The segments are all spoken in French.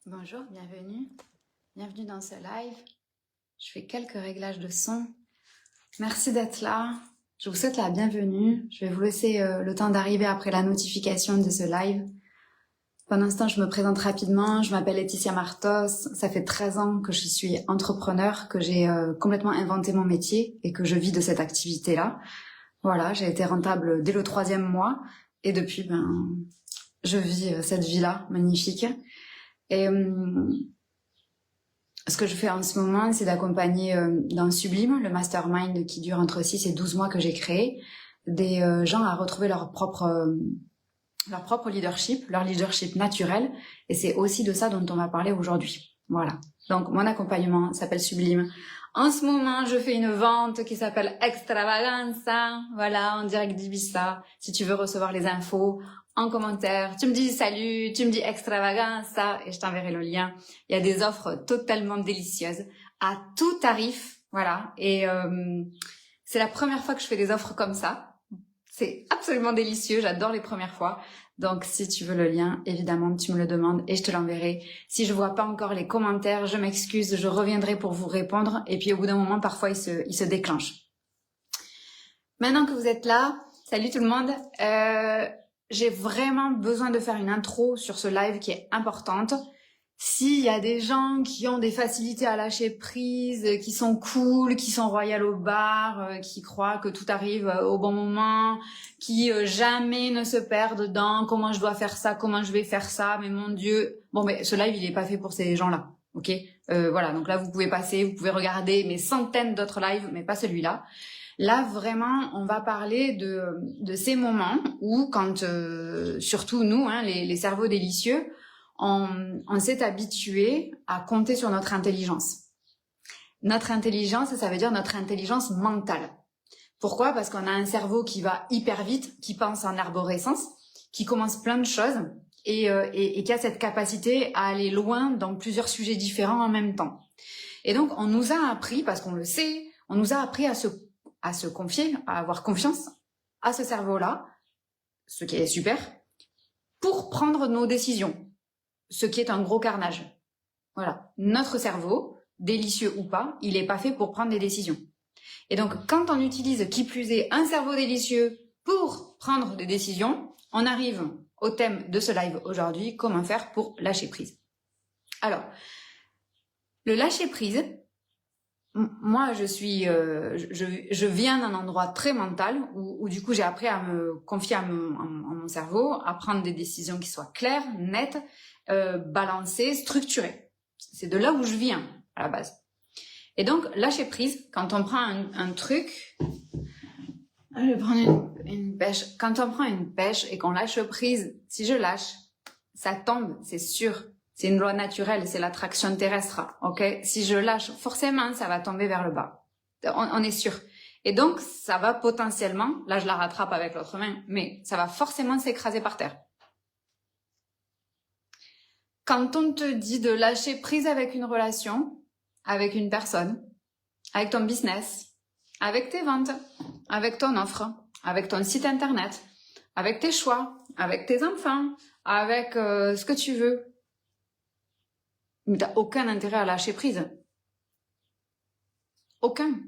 Bonjour, bienvenue. Bienvenue dans ce live. Je fais quelques réglages de son. Merci d'être là. Je vous souhaite la bienvenue. Je vais vous laisser le temps d'arriver après la notification de ce live. Pendant ce temps, je me présente rapidement. Je m'appelle Laetitia Martos. Ça fait 13 ans que je suis entrepreneur, que j'ai complètement inventé mon métier et que je vis de cette activité-là. Voilà, j'ai été rentable dès le 3e mois et depuis, je vis cette vie-là magnifique. Et ce que je fais en ce moment, c'est d'accompagner dans Sublime, le mastermind qui dure entre 6 et 12 mois que j'ai créé, des gens à retrouver leur propre leadership, leur leadership naturel. Et c'est aussi de ça dont on va parler aujourd'hui. Voilà. Donc, mon accompagnement s'appelle Sublime. En ce moment, je fais une vente qui s'appelle Extravaganza. Voilà, en direct d'Ibiza. Si tu veux recevoir les infos en commentaire, tu me dis salut, tu me dis Extravaganza et je t'enverrai le lien. Il y a des offres totalement délicieuses à tout tarif. Voilà. Et c'est la première fois que je fais des offres comme ça. C'est absolument délicieux, j'adore les premières fois. Donc, si tu veux le lien, évidemment, tu me le demandes et je te l'enverrai. Si je vois pas encore les commentaires, je m'excuse, je reviendrai pour vous répondre. Et puis, au bout d'un moment, parfois, il se déclenche. Maintenant que vous êtes là, salut tout le monde. J'ai vraiment besoin de faire une intro sur ce live qui est importante. S'il y a des gens qui ont des facilités à lâcher prise, qui sont cool, qui sont royales au bar, qui croient que tout arrive au bon moment, qui jamais ne se perdent dans comment je dois faire ça, comment je vais faire ça, mais mon Dieu. Bon, mais ce live, il est pas fait pour ces gens-là, ok? Voilà, donc là, vous pouvez passer, vous pouvez regarder mes centaines d'autres lives, mais pas celui-là. Là, vraiment, on va parler de ces moments où, quand, surtout nous, hein, les cerveaux délicieux, on s'est habitué à compter sur notre intelligence. Notre intelligence, ça veut dire notre intelligence mentale. Pourquoi? Parce qu'on a un cerveau qui va hyper vite, qui pense en arborescence, qui commence plein de choses et qui a cette capacité à aller loin dans plusieurs sujets différents en même temps. Et donc, on nous a appris, parce qu'on le sait, on nous a appris à se confier, à avoir confiance à ce cerveau-là, ce qui est super, pour prendre nos décisions. Ce qui est un gros carnage. Voilà. Notre cerveau, délicieux ou pas, il n'est pas fait pour prendre des décisions. Et donc, quand on utilise, qui plus est, un cerveau délicieux pour prendre des décisions, on arrive au thème de ce live aujourd'hui, comment faire pour lâcher prise. Alors, le lâcher prise, moi, je viens d'un endroit très mental où du coup, j'ai appris à me confier à mon cerveau, à prendre des décisions qui soient claires, nettes, balancées, structurées. C'est de là où je viens, à la base. Et donc, lâcher prise, quand on prend un truc, je vais prendre une pêche. Quand on prend une pêche et qu'on lâche prise, si je lâche, ça tombe, c'est sûr. C'est une loi naturelle, c'est l'attraction terrestre, ok? Si je lâche, forcément, ça va tomber vers le bas. On est sûr. Et donc, ça va potentiellement, là je la rattrape avec l'autre main, mais ça va forcément s'écraser par terre. Quand on te dit de lâcher prise avec une relation, avec une personne, avec ton business, avec tes ventes, avec ton offre, avec ton site internet, avec tes choix, avec tes enfants, avec ce que tu veux, mais t'as aucun intérêt à lâcher prise. Aucun.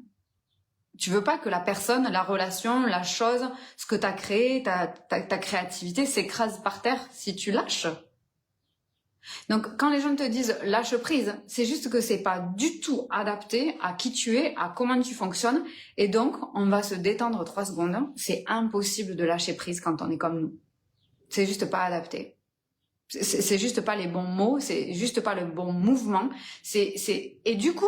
Tu veux pas que la personne, la relation, la chose, ce que t'as créé, ta créativité s'écrase par terre si tu lâches. Donc, quand les gens te disent lâche prise, c'est juste que c'est pas du tout adapté à qui tu es, à comment tu fonctionnes. Et donc, on va se détendre 3 secondes. C'est impossible de lâcher prise quand on est comme nous. C'est juste pas adapté. C'est juste pas les bons mots, c'est juste pas le bon mouvement. Et du coup,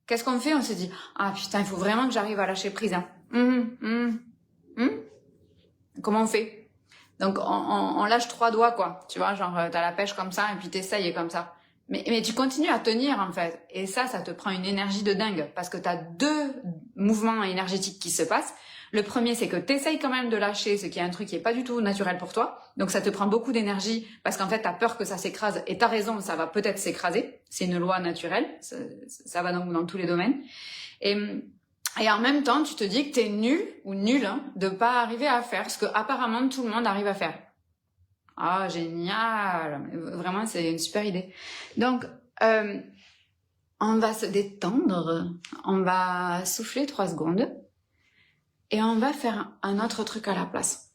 qu'est-ce qu'on fait? On se dit, ah putain, il faut vraiment que j'arrive à lâcher prise. Hein. Comment on fait? Donc, on lâche 3 doigts, quoi. Tu vois, genre, t'as la pêche comme ça, et puis t'essayes comme ça. Mais tu continues à tenir, en fait. Et ça te prend une énergie de dingue, parce que t'as 2 mouvements énergétiques qui se passent. Le premier, c'est que t'essayes quand même de lâcher, ce qui est un truc qui est pas du tout naturel pour toi. Donc, ça te prend beaucoup d'énergie, parce qu'en fait, t'as peur que ça s'écrase, et t'as raison, ça va peut-être s'écraser. C'est une loi naturelle. Ça va donc dans tous les domaines. Et en même temps, tu te dis que t'es nul ou nul de pas arriver à faire ce que apparemment tout le monde arrive à faire. Ah, génial. Vraiment, c'est une super idée. Donc, on va se détendre, on va souffler 3 secondes et on va faire un autre truc à la place.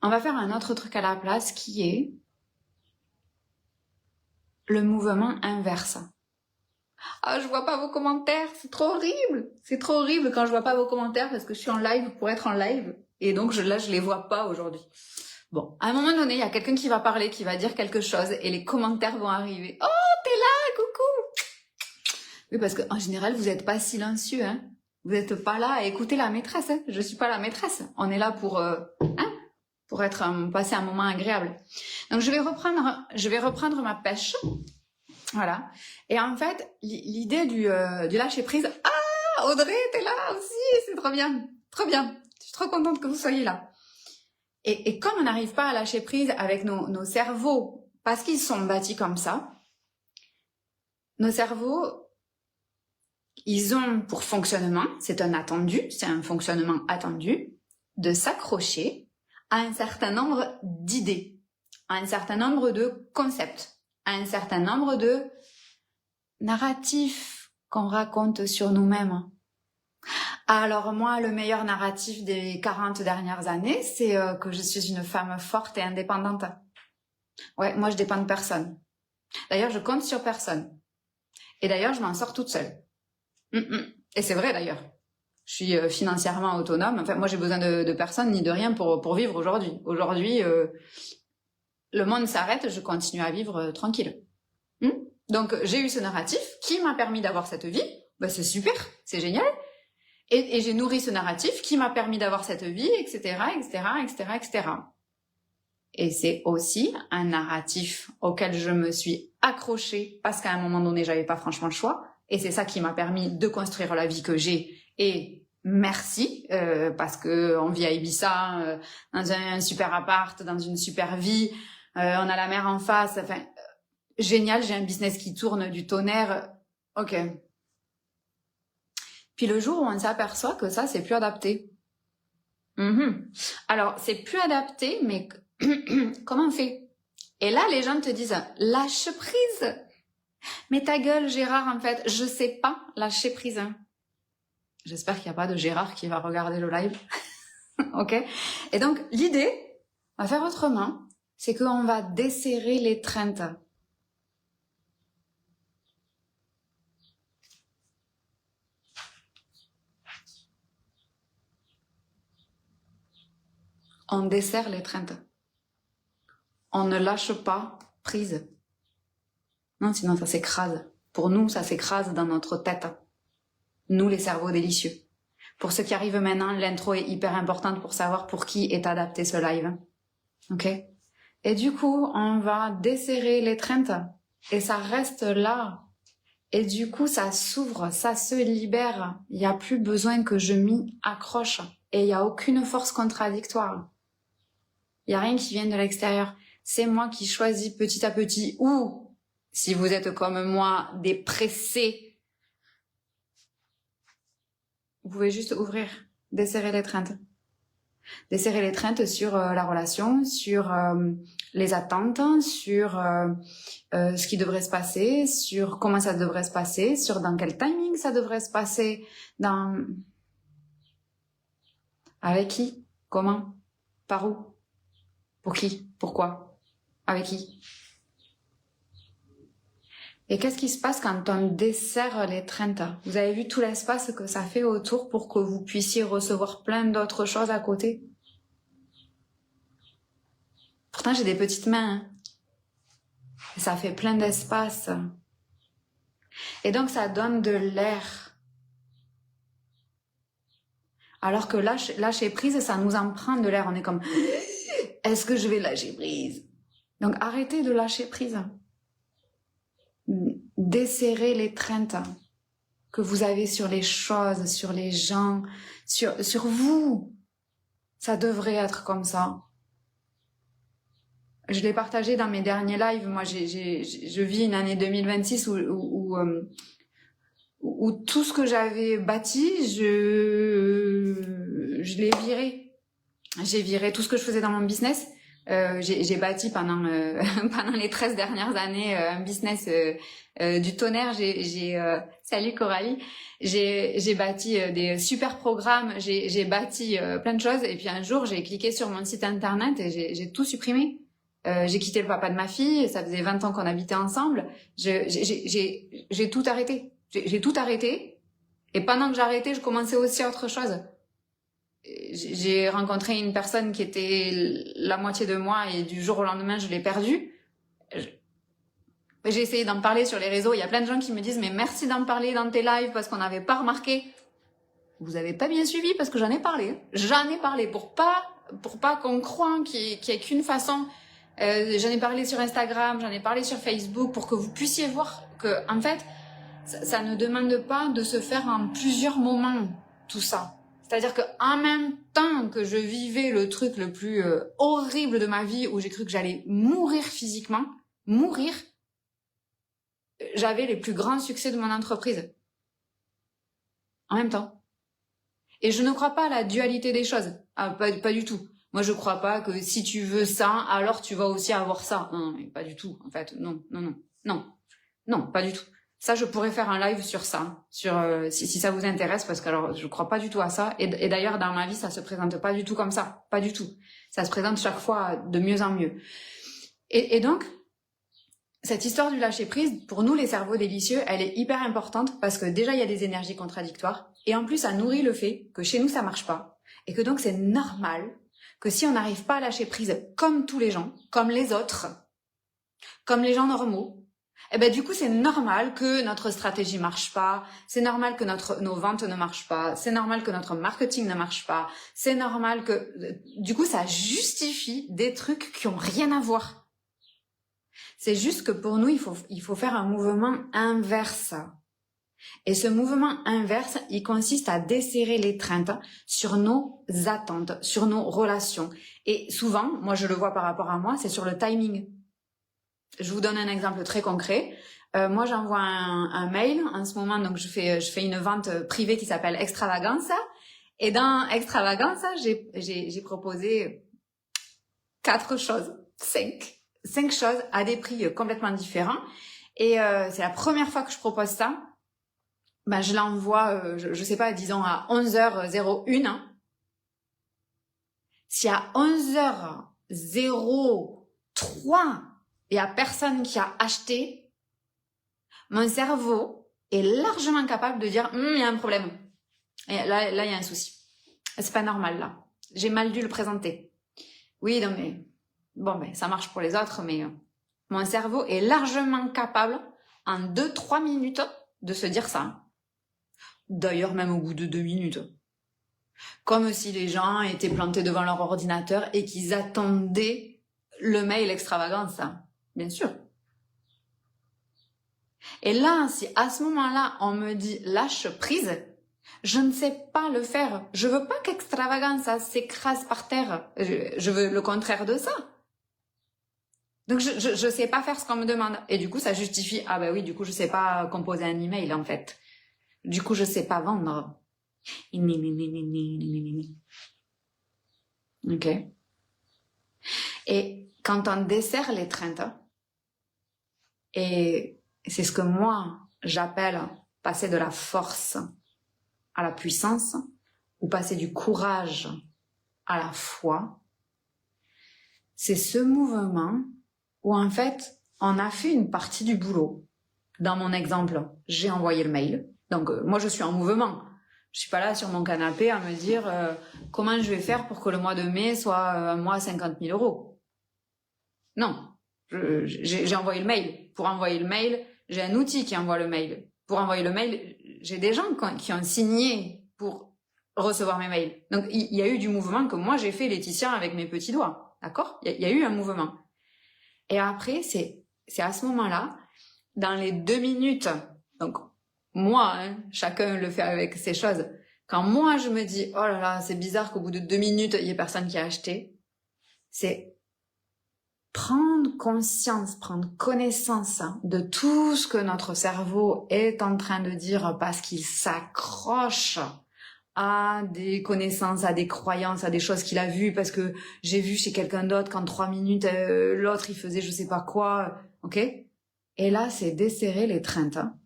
On va faire un autre truc à la place qui est le mouvement inverse. Ah, je vois pas vos commentaires, c'est trop horrible. C'est trop horrible quand je vois pas vos commentaires parce que je suis en live pour être en live et donc là je les vois pas aujourd'hui. Bon, à un moment donné, il y a quelqu'un qui va parler, qui va dire quelque chose et les commentaires vont arriver. Oh, t'es là, coucou. Oui, parce qu'en général, vous êtes pas silencieux, hein. Vous êtes pas là à écouter la maîtresse, hein. Je suis pas la maîtresse. On est là pour passer un moment agréable. Donc je vais reprendre ma pêche. Voilà. Et en fait, l'idée du lâcher prise. Ah, Audrey, t'es là aussi, c'est trop bien. Trop bien. Je suis trop contente que vous soyez là. Et comme on n'arrive pas à lâcher prise avec nos cerveaux, parce qu'ils sont bâtis comme ça, nos cerveaux, ils ont pour fonctionnement, c'est un fonctionnement attendu, de s'accrocher à un certain nombre d'idées, à un certain nombre de concepts, à un certain nombre de narratifs qu'on raconte sur nous-mêmes. Alors moi, le meilleur narratif des 40 dernières années, c'est que je suis une femme forte et indépendante. Ouais, moi je dépends de personne. D'ailleurs, je compte sur personne. Et d'ailleurs, je m'en sors toute seule. Et c'est vrai d'ailleurs. Je suis financièrement autonome. Enfin, moi j'ai besoin de personne ni de rien pour vivre aujourd'hui. Aujourd'hui, le monde s'arrête, je continue à vivre tranquille. Donc j'ai eu ce narratif qui m'a permis d'avoir cette vie. Ben, c'est super, c'est génial. Et j'ai nourri ce narratif qui m'a permis d'avoir cette vie, etc., etc., etc., etc. Et c'est aussi un narratif auquel je me suis accrochée parce qu'à un moment donné, j'avais pas franchement le choix. Et c'est ça qui m'a permis de construire la vie que j'ai. Et merci, parce que on vit à Ibiza, dans un super appart, dans une super vie, on a la mer en face. Enfin, génial, j'ai un business qui tourne du tonnerre. Ok. Puis le jour où on s'aperçoit que ça, c'est plus adapté. Alors, c'est plus adapté, mais comment on fait? Et là, les gens te disent, lâche prise. Mais ta gueule, Gérard, en fait, je sais pas lâcher prise. J'espère qu'il n'y a pas de Gérard qui va regarder le live. Ok? Et donc, l'idée, on va faire autrement, c'est qu'on va desserrer l'étreinte. On desserre l'étreinte. On ne lâche pas prise. Non, sinon ça s'écrase. Pour nous, ça s'écrase dans notre tête. Nous, les cerveaux délicieux. Pour ceux qui arrivent maintenant, l'intro est hyper importante pour savoir pour qui est adapté ce live. Ok? Et du coup, on va desserrer l'étreinte et ça reste là. Et du coup, ça s'ouvre, ça se libère. Il n'y a plus besoin que je m'y accroche. Et il n'y a aucune force contradictoire. Il n'y a rien qui vient de l'extérieur. C'est moi qui choisis petit à petit. Ou, si vous êtes comme moi, des pressés, vous pouvez juste ouvrir, desserrer l'étreinte. Desserrer l'étreinte sur la relation, sur les attentes, sur ce qui devrait se passer, sur comment ça devrait se passer, sur dans quel timing ça devrait se passer, dans... Avec qui? Comment? Par où? Pour qui? Pourquoi? Avec qui? Et qu'est-ce qui se passe quand on desserre l'étreinte? Vous avez vu tout l'espace que ça fait autour pour que vous puissiez recevoir plein d'autres choses à côté? Pourtant, j'ai des petites mains. Hein. Ça fait plein d'espace. Et donc, ça donne de l'air. Alors que lâcher prise, ça nous en prend de l'air. On est comme, est-ce que je vais lâcher prise? Donc, arrêtez de lâcher prise. Desserrer l'étreinte que vous avez sur les choses, sur les gens, sur vous. Ça devrait être comme ça. Je l'ai partagé dans mes derniers lives. Moi, je vis une année 2026 où tout ce que j'avais bâti, je l'ai viré. J'ai viré tout ce que je faisais dans mon business J'ai bâti pendant pendant les 13 dernières années un business du tonnerre. Salut Coralie. J'ai bâti des super programmes. J'ai bâti plein de choses. Et puis un jour, j'ai cliqué sur mon site internet et j'ai tout supprimé. J'ai quitté le papa de ma fille. Ça faisait 20 ans qu'on habitait ensemble. J'ai tout arrêté. J'ai tout arrêté. Et pendant que j'arrêtais, je commençais aussi autre chose. J'ai rencontré une personne qui était la moitié de moi et du jour au lendemain, je l'ai perdue. J'ai essayé d'en parler sur les réseaux. Il y a plein de gens qui me disent « Mais merci d'en parler dans tes lives parce qu'on n'avait pas remarqué. » Vous avez pas bien suivi parce que j'en ai parlé. J'en ai parlé pour pas qu'on croie qu'il y ait qu'une façon. J'en ai parlé sur Instagram, j'en ai parlé sur Facebook pour que vous puissiez voir que, en fait, ça ne demande pas de se faire en plusieurs moments, tout ça. C'est-à-dire qu'en même temps que je vivais le truc le plus horrible de ma vie, où j'ai cru que j'allais mourir physiquement, j'avais les plus grands succès de mon entreprise. En même temps. Et je ne crois pas à la dualité des choses. Ah, pas du tout. Moi, je crois pas que si tu veux ça, alors tu vas aussi avoir ça. Non, mais pas du tout, en fait. Non, pas du tout. Ça, je pourrais faire un live sur ça, si ça vous intéresse, parce que alors je crois pas du tout à ça. Et d'ailleurs, dans ma vie, ça se présente pas du tout comme ça, pas du tout. Ça se présente chaque fois de mieux en mieux. Et donc, cette histoire du lâcher prise, pour nous les cerveaux délicieux, elle est hyper importante parce que déjà il y a des énergies contradictoires et en plus ça nourrit le fait que chez nous ça marche pas et que donc c'est normal que si on n'arrive pas à lâcher prise comme tous les gens, comme les autres, comme les gens normaux, eh ben du coup c'est normal que notre stratégie marche pas, c'est normal que nos ventes ne marchent pas, c'est normal que notre marketing ne marche pas, c'est normal que du coup ça justifie des trucs qui ont rien à voir. C'est juste que pour nous il faut faire un mouvement inverse. Et ce mouvement inverse, il consiste à desserrer l'étreinte sur nos attentes, sur nos relations. Et souvent, moi je le vois par rapport à moi, c'est sur le timing. Je vous donne un exemple très concret. Moi, j'envoie un mail en ce moment, donc je fais une vente privée qui s'appelle Extravaganza. Et dans Extravaganza, j'ai proposé 5 choses à des prix complètement différents. Et c'est la première fois que je propose ça. Ben, je l'envoie, je sais pas, disons à 11h01. Hein. Si à 11h03, il y a personne qui a acheté, mon cerveau est largement capable de dire il y a un problème. Et là, il y a un souci. C'est pas normal, là. J'ai mal dû le présenter. Oui, non, mais bon, ben, ça marche pour les autres, mais mon cerveau est largement capable, en 2-3 minutes, de se dire ça. D'ailleurs, même au bout de 2 minutes. Comme si les gens étaient plantés devant leur ordinateur et qu'ils attendaient le mail extravagant, ça. Bien sûr. Et là, si à ce moment-là, on me dit lâche prise, je ne sais pas le faire. Je veux pas qu'extravagance s'écrase par terre. Je veux le contraire de ça. Donc je sais pas faire ce qu'on me demande. Et du coup, ça justifie, ah ben oui, du coup, je sais pas composer un email en fait. Du coup, je sais pas vendre. Ok. Et quand on dessert l'étreinte, et c'est ce que moi j'appelle passer de la force à la puissance, ou passer du courage à la foi, c'est ce mouvement où en fait on a fait une partie du boulot. Dans mon exemple, j'ai envoyé le mail, donc moi je suis en mouvement. Je suis pas là sur mon canapé à me dire comment je vais faire pour que le mois de mai soit un mois à 50 000 euros. Non, j'ai envoyé le mail. Pour envoyer le mail, j'ai un outil qui envoie le mail. Pour envoyer le mail, j'ai des gens qui ont signé pour recevoir mes mails. Donc il y a eu du mouvement que moi j'ai fait, Laetitia, avec mes petits doigts. D'accord ? Il y a eu un mouvement. Et après, c'est à ce moment-là, dans les 2 minutes, donc moi, hein, chacun le fait avec ses choses. Quand moi, je me dis, oh là là, c'est bizarre qu'au bout de 2 minutes, il y ait personne qui a acheté, c'est prendre conscience, prendre connaissance de tout ce que notre cerveau est en train de dire parce qu'il s'accroche à des connaissances, à des croyances, à des choses qu'il a vues parce que j'ai vu chez quelqu'un d'autre qu'en 3 minutes, l'autre, il faisait je sais pas quoi, ok? Et là, c'est desserrer les l'étreinte. Hein.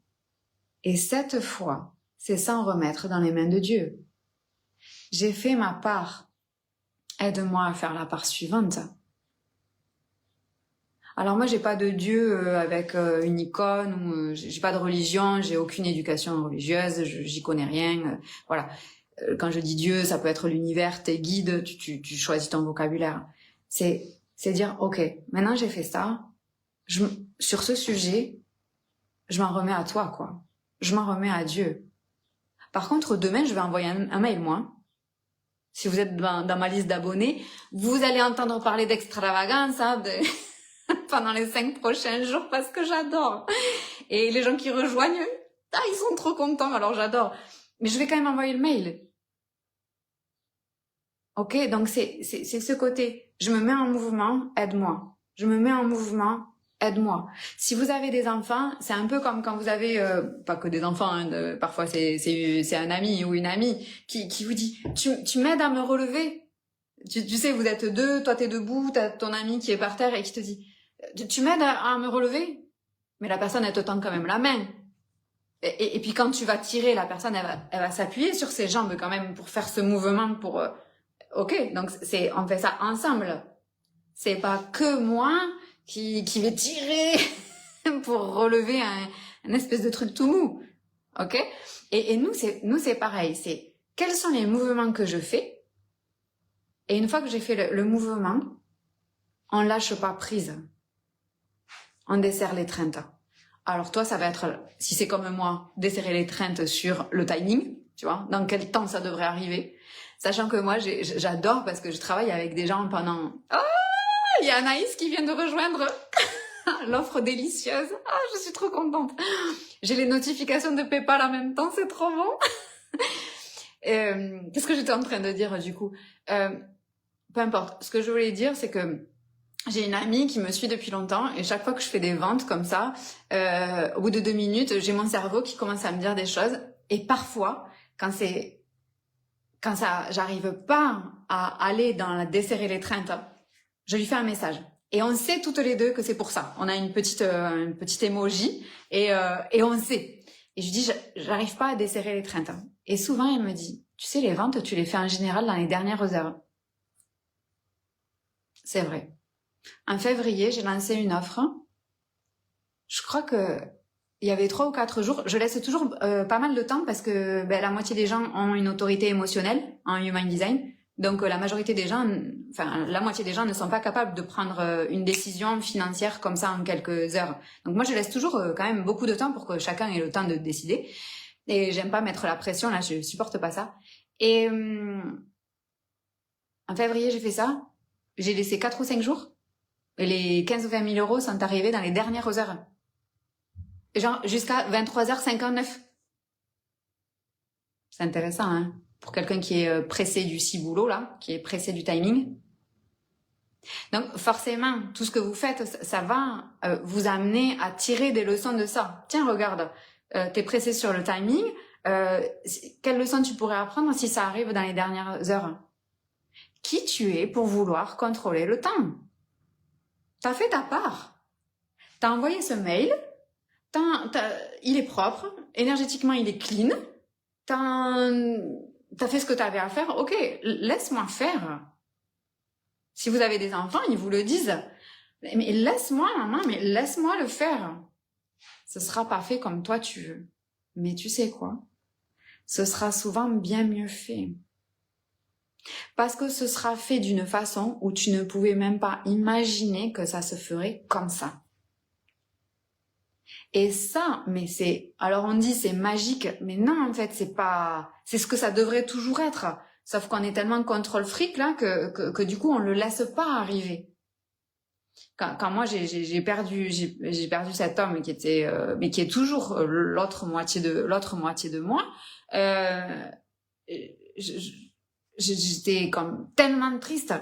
Et cette fois, c'est s'en remettre dans les mains de Dieu. J'ai fait ma part. Aide-moi à faire la part suivante. Alors moi, j'ai pas de Dieu avec une icône, ou j'ai pas de religion, j'ai aucune éducation religieuse, j'y connais rien. Voilà. Quand je dis Dieu, ça peut être l'univers, tes guides, tu choisis ton vocabulaire. C'est dire, ok, maintenant j'ai fait ça, sur ce sujet, je m'en remets à toi, quoi. Je m'en remets à Dieu. Par contre, demain, je vais envoyer un mail, moi. Si vous êtes dans ma liste d'abonnés, vous allez entendre parler d'extravagance hein, pendant les 5 prochains jours parce que j'adore. Et les gens qui rejoignent, ils sont trop contents, alors j'adore. Mais je vais quand même envoyer le mail. Ok, donc c'est ce côté. Je me mets en mouvement, aide-moi. Je me mets en mouvement, aide-moi. Si vous avez des enfants, c'est un peu comme quand vous avez, pas que des enfants, hein, parfois c'est un ami ou une amie qui vous dit, tu m'aides à me relever. Tu sais, vous êtes deux, toi t'es debout, t'as ton ami qui est par terre et qui te dit, tu m'aides à me relever. Mais la personne, elle te tend quand même la main. Et puis quand tu vas tirer, la personne, elle va s'appuyer sur ses jambes quand même pour faire ce mouvement pour... ok, donc on fait ça ensemble. C'est pas que moi qui vais tirer pour relever un espèce de truc tout mou. Ok? Et nous, c'est pareil. C'est quels sont les mouvements que je fais? Et une fois que j'ai fait le mouvement, on lâche pas prise. On desserre l'étreinte. Alors toi, ça va être, si c'est comme moi, desserrer l'étreinte sur le timing, tu vois, dans quel temps ça devrait arriver. Sachant que moi, j'adore parce que je travaille avec des gens pendant... Oh, il y a Anaïs qui vient de rejoindre l'offre délicieuse. Ah, je suis trop contente. J'ai les notifications de PayPal en même temps, c'est trop bon. Qu'est-ce que j'étais en train de dire du coup peu importe. Ce que je voulais dire, c'est que j'ai une amie qui me suit depuis longtemps et chaque fois que je fais des ventes comme ça, au bout de 2 minutes, j'ai mon cerveau qui commence à me dire des choses. Et parfois, quand ça, j'arrive pas à aller dans la desserrer l'étreinte, je lui fais un message. Et on sait toutes les deux que c'est pour ça. On a une petite emoji et on sait. Et je lui dis, j'arrive pas à desserrer l'étreinte. Et souvent, elle me dit, tu sais, les ventes, tu les fais en général dans les dernières heures. C'est vrai. En février, j'ai lancé une offre. Je crois que il y avait 3 ou 4 jours. Je laisse toujours pas mal de temps parce que la moitié des gens ont une autorité émotionnelle en human design. Donc la majorité des gens, enfin la moitié des gens ne sont pas capables de prendre une décision financière comme ça en quelques heures. Donc moi je laisse toujours quand même beaucoup de temps pour que chacun ait le temps de décider. Et j'aime pas mettre la pression, là je supporte pas ça. Et en février j'ai fait ça. J'ai laissé 4 ou 5 jours. Et les 15 ou 20 000 euros sont arrivés dans les dernières heures. Genre jusqu'à 23h59. C'est intéressant, hein, pour quelqu'un qui est pressé du ciboulot, là, qui est pressé du timing. Donc forcément, tout ce que vous faites, ça va vous amener à tirer des leçons de ça. Tiens, regarde, t'es pressé sur le timing. Quelle leçon tu pourrais apprendre si ça arrive dans les dernières heures? Qui tu es pour vouloir contrôler le temps? T'as fait ta part. T'as envoyé ce mail. Il est propre. Énergétiquement, il est clean. T'as fait ce que t'avais à faire. Ok, laisse-moi faire. Si vous avez des enfants, ils vous le disent. Mais laisse-moi, maman, mais laisse-moi le faire. Ce sera pas fait comme toi tu veux. Mais tu sais quoi? Ce sera souvent bien mieux fait. Parce que ce sera fait d'une façon où tu ne pouvais même pas imaginer que ça se ferait comme ça. Et ça, mais alors on dit c'est magique, mais non en fait c'est ce que ça devrait toujours être. Sauf qu'on est tellement contrôle fric là que du coup on le laisse pas arriver. Quand moi j'ai perdu cet homme qui était mais qui est toujours l'autre moitié de moi, j'étais comme tellement triste.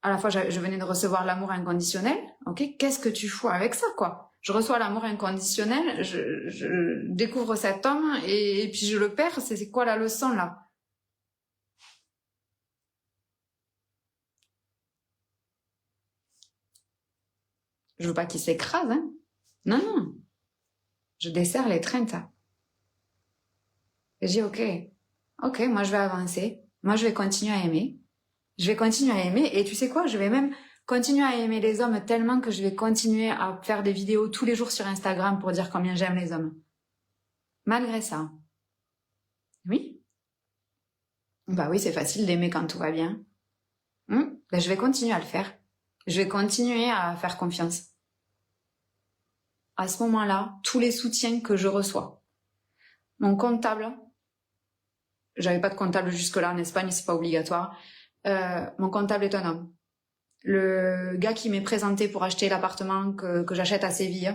À la fois je venais de recevoir l'amour inconditionnel, ok, qu'est-ce que tu fous avec ça quoi? Je reçois l'amour inconditionnel, je découvre cet homme et puis je le perds. C'est quoi la leçon là? Je veux pas qu'il s'écrase, hein. Non, non. Je desserre l'étreinte. Et je dis ok, moi je vais avancer. Moi je vais continuer à aimer. Je vais continuer à aimer et tu sais quoi, je vais même continuer à aimer les hommes tellement que je vais continuer à faire des vidéos tous les jours sur Instagram pour dire combien j'aime les hommes. Malgré ça. Oui. Bah oui, c'est facile d'aimer quand tout va bien. Ben, je vais continuer à le faire. Je vais continuer à faire confiance. À ce moment-là, tous les soutiens que je reçois. Mon comptable, j'avais pas de comptable jusque-là en Espagne, c'est pas obligatoire. Mon comptable est un homme. Le gars qui m'est présenté pour acheter l'appartement que j'achète à Séville,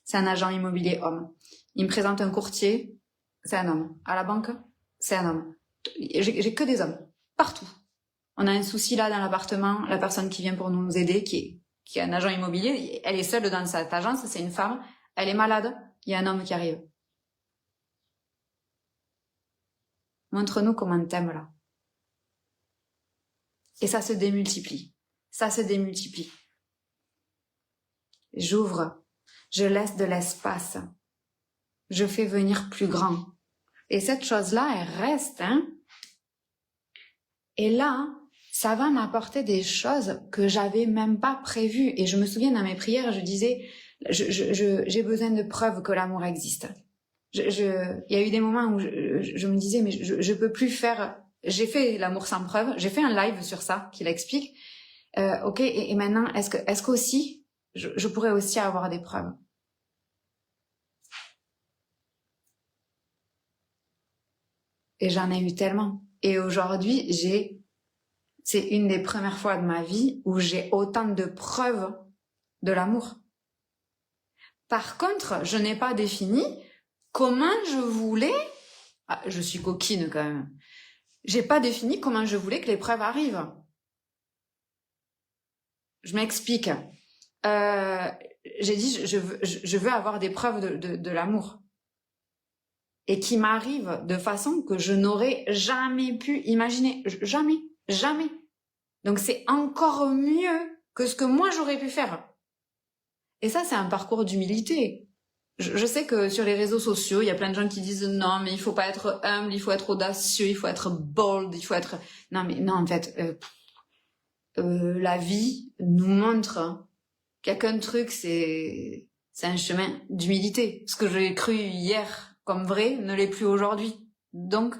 c'est un agent immobilier homme. Il me présente un courtier, c'est un homme. À la banque, c'est un homme. J'ai que des hommes, partout. On a un souci là dans l'appartement, la personne qui vient pour nous aider, qui est un agent immobilier, elle est seule dans cette agence, c'est une femme, elle est malade, il y a un homme qui arrive. Montre-nous comment t'aimes là. Et ça se démultiplie. Ça se démultiplie. J'ouvre, je laisse de l'espace. Je fais venir plus grand. Et cette chose-là, elle reste, hein. Et là, ça va m'apporter des choses que j'avais même pas prévues. Et je me souviens dans mes prières, je disais, j'ai besoin de preuves que l'amour existe. Il y a eu des moments où je me disais, mais je peux plus faire. J'ai fait l'amour sans preuve. J'ai fait un live sur ça qui l'explique. Ok. Et maintenant, est-ce qu'aussi, je pourrais aussi avoir des preuves. Et j'en ai eu tellement. Et aujourd'hui, c'est une des premières fois de ma vie où j'ai autant de preuves de l'amour. Par contre, je n'ai pas défini comment je voulais, je suis coquine quand même, j'ai pas défini comment je voulais que les preuves arrivent. Je m'explique. J'ai dit, je veux avoir des preuves de l'amour. Et qui m'arrivent de façon que je n'aurais jamais pu imaginer. Jamais. Donc c'est encore mieux que ce que moi j'aurais pu faire. Et ça, c'est un parcours d'humilité. Je sais que sur les réseaux sociaux, il y a plein de gens qui disent non, mais il faut pas être humble, il faut être audacieux, il faut être bold, il faut être... Non, mais non, en fait, la vie nous montre qu'il y a qu'un truc, c'est un chemin d'humilité. Ce que j'ai cru hier comme vrai ne l'est plus aujourd'hui. Donc,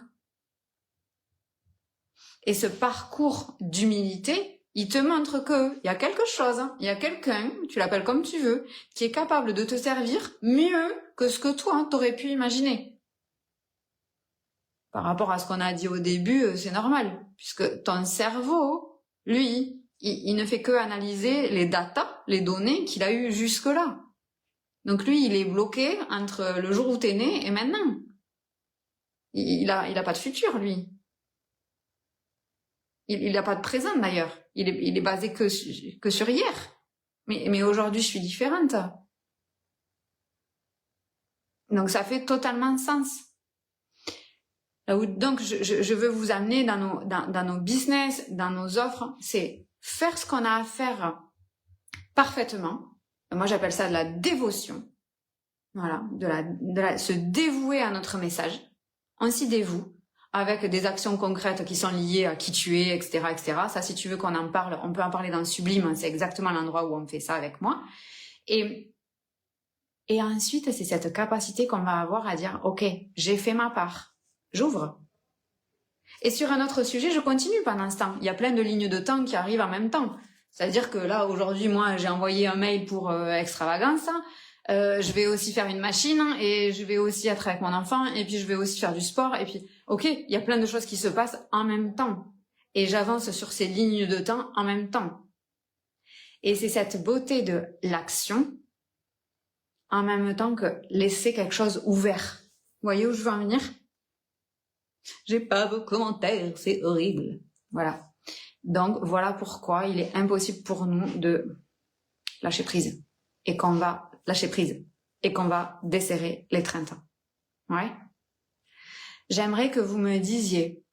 et ce parcours d'humilité, il te montre que il y a quelque chose, il y a quelqu'un, tu l'appelles comme tu veux, qui est capable de te servir mieux que ce que toi, t'aurais pu imaginer. Par rapport à ce qu'on a dit au début, c'est normal, puisque ton cerveau, lui, il ne fait que analyser les datas, les données qu'il a eues jusque-là. Donc lui, il est bloqué entre le jour où t'es né et maintenant. Il a pas de futur, lui. Il n'a pas de présent d'ailleurs. Il est basé que sur hier. Mais aujourd'hui, je suis différente. Donc ça fait totalement sens. Donc je veux vous amener dans nos business, dans nos offres, c'est faire ce qu'on a à faire parfaitement. Moi, j'appelle ça de la dévotion. Voilà, se dévouer à notre message. On s'y dévoue avec des actions concrètes qui sont liées à qui tu es, etc., etc. Ça, si tu veux qu'on en parle, on peut en parler dans Sublime. C'est exactement l'endroit où on fait ça avec moi. Et ensuite, c'est cette capacité qu'on va avoir à dire, ok, j'ai fait ma part. J'ouvre. Et sur un autre sujet, je continue pendant ce temps. Il y a plein de lignes de temps qui arrivent en même temps. C'est-à-dire que là, aujourd'hui, moi, j'ai envoyé un mail pour Extravagance. Je vais aussi faire une machine et je vais aussi être avec mon enfant et puis je vais aussi faire du sport et puis ok, il y a plein de choses qui se passent en même temps et j'avance sur ces lignes de temps en même temps. Et c'est cette beauté de l'action en même temps que laisser quelque chose ouvert. Vous voyez où je veux en venir? J'ai pas vos commentaires, c'est horrible. Voilà. Donc voilà pourquoi il est impossible pour nous de lâcher prise et qu'on va lâcher prise et qu'on va desserrer l'étreinte. Ouais. J'aimerais que vous me disiez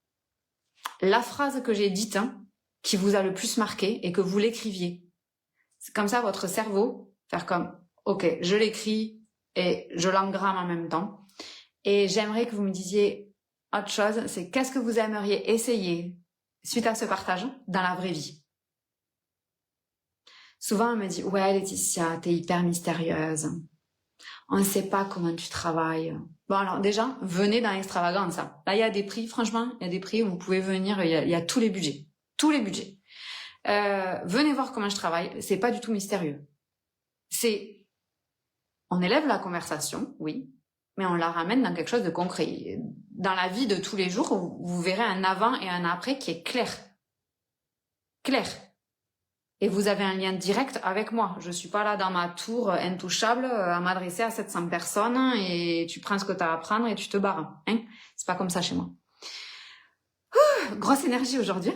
la phrase que j'ai dite qui vous a le plus marqué et que vous l'écriviez. C'est comme ça, votre cerveau, faire comme, ok, je l'écris et je l'engramme en même temps. Et j'aimerais que vous me disiez autre chose, c'est qu'est-ce que vous aimeriez essayer suite à ce partage dans la vraie vie. Souvent, on me dit, ouais, Laetitia, t'es hyper mystérieuse. On ne sait pas comment tu travailles. Bon, alors déjà, venez dans l'extravagance. Là, il y a des prix, franchement, il y a des prix où vous pouvez venir, il y a tous les budgets. Tous les budgets. Venez voir comment je travaille, c'est pas du tout mystérieux. On élève la conversation, oui, mais on la ramène dans quelque chose de concret. Dans la vie de tous les jours, vous verrez un avant et un après qui est clair. Clair. Et vous avez un lien direct avec moi. Je suis pas là dans ma tour intouchable à m'adresser à 700 personnes et tu prends ce que tu as à prendre et tu te barres. Hein, c'est pas comme ça chez moi. Grosse énergie aujourd'hui.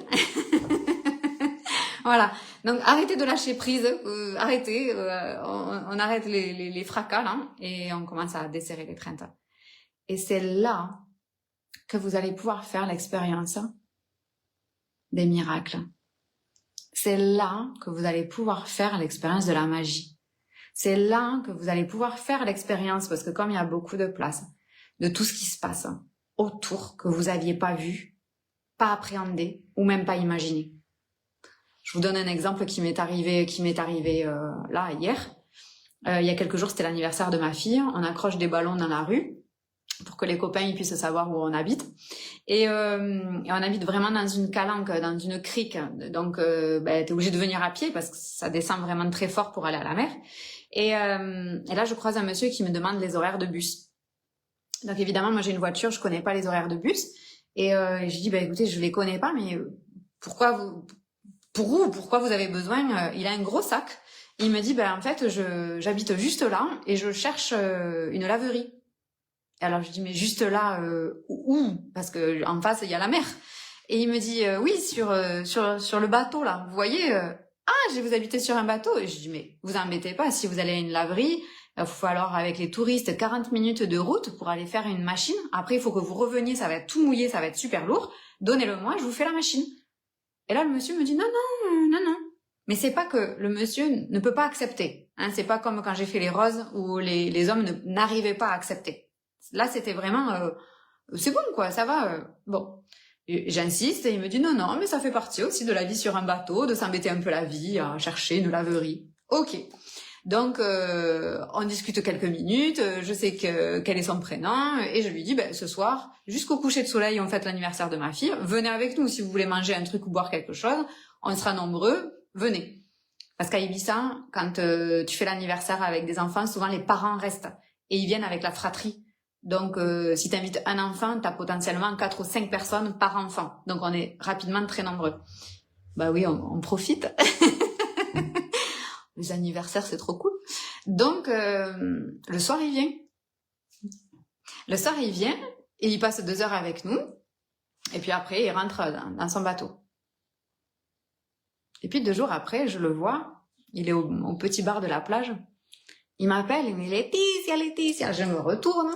Voilà. Donc arrêtez de lâcher prise, arrêtez, on arrête les fracas là et on commence à desserrer l'étreinte. Et c'est là que vous allez pouvoir faire l'expérience des miracles. C'est là que vous allez pouvoir faire l'expérience de la magie. C'est là que vous allez pouvoir faire l'expérience, parce que comme il y a beaucoup de place, de tout ce qui se passe autour que vous aviez pas vu, pas appréhendé ou même pas imaginé. Je vous donne un exemple qui m'est arrivé là hier. Il y a quelques jours, c'était l'anniversaire de ma fille. On accroche des ballons dans la rue pour que les copains ils puissent savoir où on habite. Et on habite vraiment dans une calanque, dans une crique. Donc, t'es obligé de venir à pied parce que ça descend vraiment très fort pour aller à la mer. Et là, je croise un monsieur qui me demande les horaires de bus. Donc, évidemment, moi, j'ai une voiture, je connais pas les horaires de bus. Et je dis, écoutez, je les connais pas, mais pourquoi vous avez besoin? Il a un gros sac. Il me dit, en fait, j'habite juste là et je cherche une laverie. Et alors je dis, mais juste là, où? Parce que en face il y a la mer. Et il me dit, oui, sur le bateau là. Vous voyez? Vous habitez sur un bateau. Et je dis, mais vous embêtez pas. Si vous allez à une laverie, il faut alors avec les touristes 40 minutes de route pour aller faire une machine. Après il faut que vous reveniez, ça va être tout mouillé, ça va être super lourd. Donnez-le-moi, je vous fais la machine. Et là le monsieur me dit, non. Mais c'est pas que le monsieur ne peut pas accepter. Hein, c'est pas comme quand j'ai fait les roses où les hommes n'arrivaient pas à accepter. Là, c'était vraiment, c'est bon, quoi, ça va. Bon, et j'insiste et il me dit non, mais ça fait partie aussi de la vie sur un bateau, de s'embêter un peu la vie à chercher une laverie. Ok. Donc, on discute quelques minutes, je sais quel est son prénom, et je lui dis, ce soir, jusqu'au coucher de soleil, on fête l'anniversaire de ma fille, venez avec nous si vous voulez manger un truc ou boire quelque chose, on sera nombreux, venez. Parce qu'à Ibiza, quand tu fais l'anniversaire avec des enfants, souvent les parents restent, et ils viennent avec la fratrie. Donc, si tu invites un enfant, tu as potentiellement 4 ou 5 personnes par enfant. Donc, on est rapidement très nombreux. Bah oui, on profite. Les anniversaires, c'est trop cool. Donc, le soir, il vient. Le soir, il vient et il passe 2 heures avec nous. Et puis après, il rentre dans son bateau. Et puis 2 jours après, je le vois. Il est au petit bar de la plage. Il m'appelle, il me dit Laetitia. Je me retourne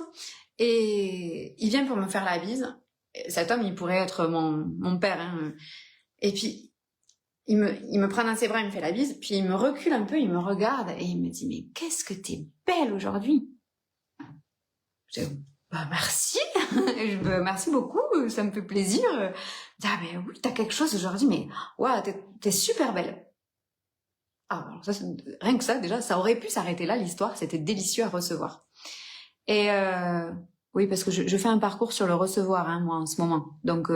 et il vient pour me faire la bise. Cet homme, il pourrait être mon père. Hein. Et puis, il me prend dans ses bras, il me fait la bise, puis il me recule un peu, il me regarde et il me dit, mais qu'est-ce que t'es belle aujourd'hui. Je dis, merci. Merci beaucoup, ça me fait plaisir. Mais oui, t'as quelque chose aujourd'hui, mais waouh, t'es super belle. Alors ça, rien que ça, déjà, ça aurait pu s'arrêter là, l'histoire, c'était délicieux à recevoir. Et oui, parce que je fais un parcours sur le recevoir, hein, moi, en ce moment. Donc,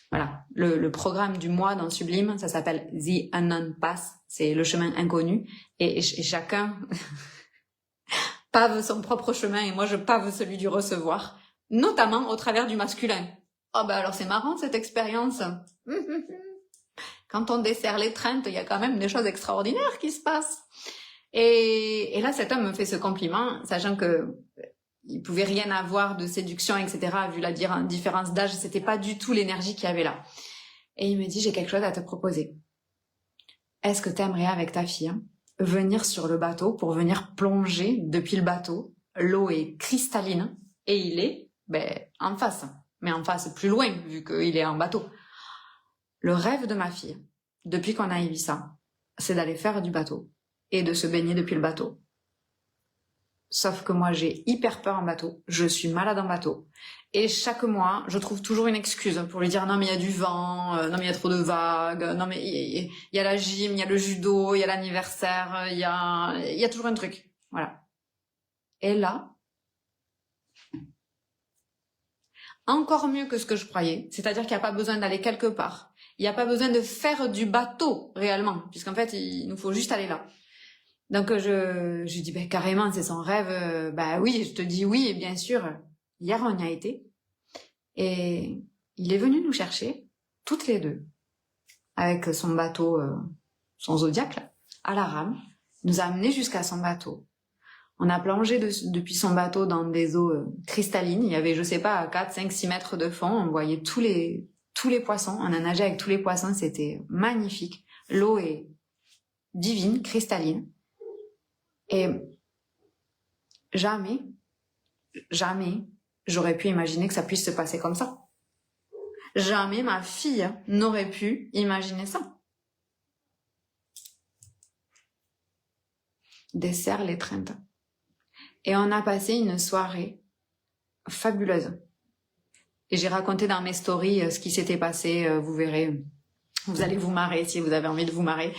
voilà, le programme du mois dans Sublime, ça s'appelle The Unknown Path, c'est le chemin inconnu, et chacun pave son propre chemin, et moi, je pave celui du recevoir, notamment au travers du masculin. Oh alors c'est marrant, cette expérience. Quand on dessert l'étreinte, il y a quand même des choses extraordinaires qui se passent. Et là, cet homme me fait ce compliment, sachant que il pouvait rien avoir de séduction, etc. Vu la différence d'âge, c'était pas du tout l'énergie qu'il y avait là. Et il me dit, j'ai quelque chose à te proposer. Est-ce que t'aimerais avec ta fille venir sur le bateau, pour venir plonger depuis le bateau. L'eau est cristalline et il est en face, mais en face plus loin vu qu'il est en bateau. Le rêve de ma fille, depuis qu'on a Ibiza, c'est d'aller faire du bateau et de se baigner depuis le bateau. Sauf que moi, j'ai hyper peur en bateau. Je suis malade en bateau. Et chaque mois, je trouve toujours une excuse pour lui dire non mais il y a du vent, non mais il y a trop de vagues, non mais il y a la gym, il y a le judo, il y a l'anniversaire, il y a toujours un truc. Voilà. Et là, encore mieux que ce que je croyais. C'est-à-dire qu'il n'y a pas besoin d'aller quelque part. Il n'y a pas besoin de faire du bateau réellement, puisqu'en fait, il nous faut juste aller là. Donc je dis carrément c'est son rêve. Oui, je te dis oui, et bien sûr. Hier on y a été et il est venu nous chercher toutes les deux avec son bateau, son Zodiac là, à la rame. Il nous a amenés jusqu'à son bateau. On a plongé depuis son bateau dans des eaux cristallines. Il y avait je sais pas 4, 5, 6 mètres de fond. On voyait tous les poissons. On a nagé avec tous les poissons. C'était magnifique. L'eau est divine, cristalline. Et jamais j'aurais pu imaginer que ça puisse se passer comme ça. Jamais ma fille n'aurait pu imaginer ça. Dessert l'étreinte. Et on a passé une soirée fabuleuse. Et j'ai raconté dans mes stories ce qui s'était passé, vous verrez. Vous allez vous marrer si vous avez envie de vous marrer.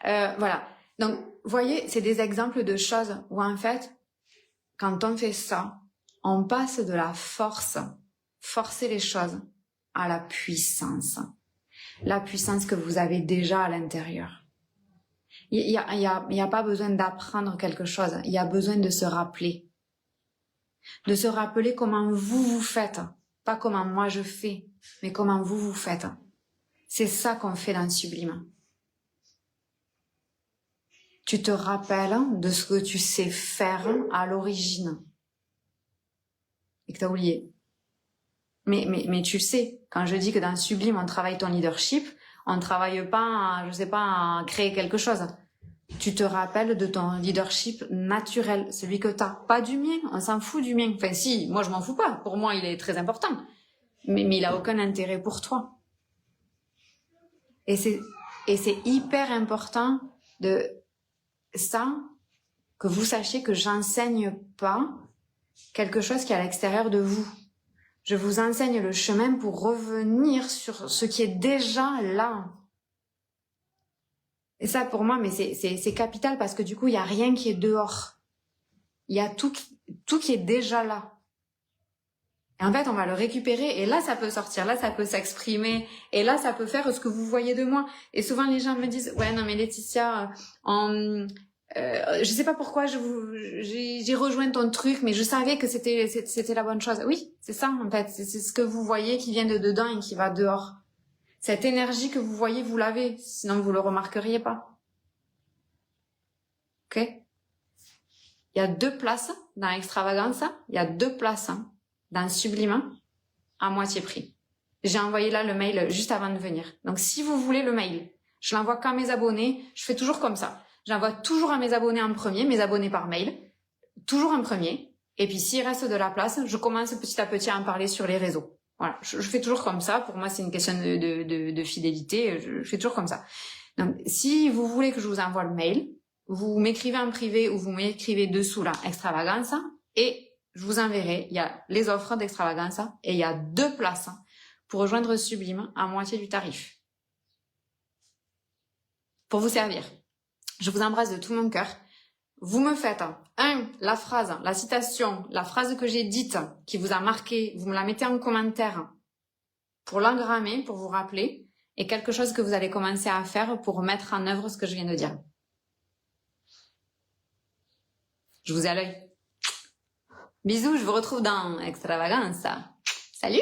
Voilà. Donc, vous voyez, c'est des exemples de choses où en fait, quand on fait ça, on passe de la forcer les choses, à la puissance. La puissance que vous avez déjà à l'intérieur. Il y a pas besoin d'apprendre quelque chose, il y a besoin de se rappeler. De se rappeler comment vous faites, pas comment moi je fais, mais comment vous faites. C'est ça qu'on fait dans le sublime. Tu te rappelles de ce que tu sais faire à l'origine et que tu as oublié. Mais tu sais, quand je dis que dans le sublime, on travaille ton leadership, on ne travaille pas, à créer quelque chose. Tu te rappelles de ton leadership naturel, celui que tu as. Pas du mien, on s'en fout du mien. Enfin si, moi je m'en fous pas, pour moi il est très important. Mais il a aucun intérêt pour toi. Et c'est hyper important de ça, que vous sachiez que j'enseigne pas quelque chose qui est à l'extérieur de vous. Je vous enseigne le chemin pour revenir sur ce qui est déjà là. Et ça, pour moi, mais c'est capital parce que du coup, il n'y a rien qui est dehors. Il y a tout qui est déjà là. Et en fait, on va le récupérer et là, ça peut sortir, là, ça peut s'exprimer et là, ça peut faire ce que vous voyez de moi. Et souvent, les gens me disent, ouais, non, mais Laetitia, je sais pas pourquoi j'ai rejoint ton truc, mais je savais que c'était la bonne chose. Oui, c'est ça, en fait. C'est ce que vous voyez qui vient de dedans et qui va dehors. Cette énergie que vous voyez, vous l'avez. Sinon, vous le remarqueriez pas. Ok? Il y a 2 places dans l'extravagance. Il y a 2 places dans Sublime à moitié prix. J'ai envoyé là le mail juste avant de venir. Donc, si vous voulez le mail, je l'envoie qu'à mes abonnés. Je fais toujours comme ça. J'envoie toujours à mes abonnés en premier, mes abonnés par mail. Toujours en premier. Et puis, s'il reste de la place, je commence petit à petit à en parler sur les réseaux. Voilà, je fais toujours comme ça. Pour moi, c'est une question de fidélité. Je fais toujours comme ça. Donc, si vous voulez que je vous envoie le mail, vous m'écrivez en privé ou vous m'écrivez dessous là, extravagance, et je vous enverrai. Il y a les offres d'extravagance et il y a 2 places pour rejoindre Sublime à moitié du tarif. Pour vous servir. Je vous embrasse de tout mon cœur. Vous me faites, la phrase, la citation, la phrase que j'ai dite, qui vous a marqué, vous me la mettez en commentaire pour l'engrammer, pour vous rappeler, et quelque chose que vous allez commencer à faire pour mettre en œuvre ce que je viens de dire. Je vous ai à l'œil. Bisous, je vous retrouve dans Extravagance. Salut!